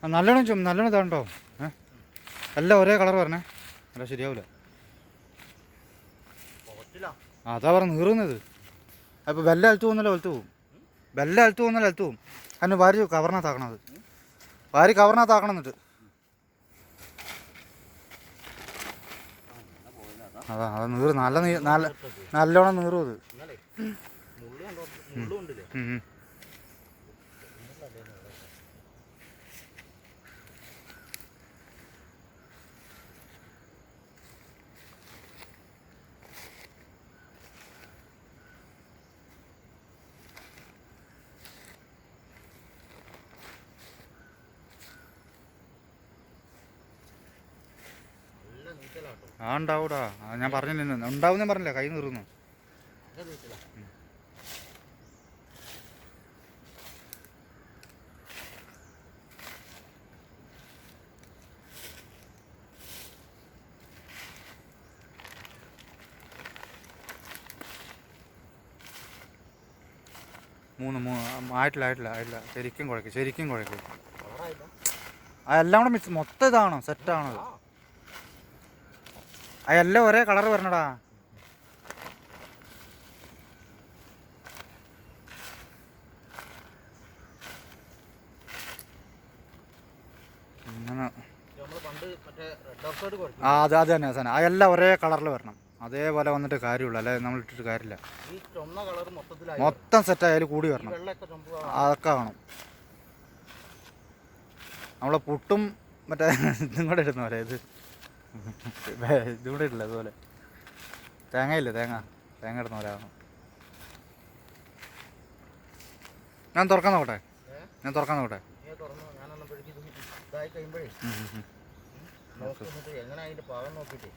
നല്ലോണം ഇതാണ്ടോ. എല്ലാം ഒരേ കളർ പറഞ്ഞേ, അല്ല ശരിയാവില്ല. അതാ പറഞ്ഞ നീറുന്നത്. അപ്പോൾ ബെല്ല അലത്ത് പോകുന്നല്ലോ വലത്ത് പോവും. ബെല്ല അലത്ത് പോകുന്നല്ലോ അലത്ത് പോവും. അതിന് വാരി കവറിനകത്താക്കണത്, വാരി കവറിനകത്താക്കണം. എന്നിട്ട് അതാ അത് നല്ലോണം നീറും അത്. ഉണ്ടാവൂടാ, ഞാൻ പറഞ്ഞില്ല. ഉണ്ടാവും ഞാൻ പറഞ്ഞില്ല, കൈ നീറുന്നു. ആയിട്ടില്ല. ശരിക്കും കുഴക്കും. അതെല്ലാം കൂടെ മിക്സ് മൊത്തം ഇതാണോ സെറ്റാണത്. അതെല്ലാം ഒരേ കളർ വരണടാ. അങ്ങനെ അത് തന്നെ അവസാനം അതെല്ലാം ഒരേ കളറിൽ വരണം. അതേപോലെ വന്നിട്ട് കാര്യമുള്ളൂ, അല്ലെ നമ്മൾ ഇട്ടിട്ട് കാര്യമില്ല. മൊത്തം സെറ്റ് ആയാലും കൂടി വരണം. അതൊക്കെ വേണം. നമ്മളെ പുട്ടും മറ്റേ ഇതും കൂടെ ഇടുന്ന പോലെ ഇതും കൂടെ ഇട്ടില്ല. അതുപോലെ തേങ്ങ ഇടുന്ന പോലെ ആവണം. ഞാൻ തുറക്കാൻ നോക്കട്ടെ. എങ്ങനെ അതിന്റെ പാകം നോക്കിയിട്ട്.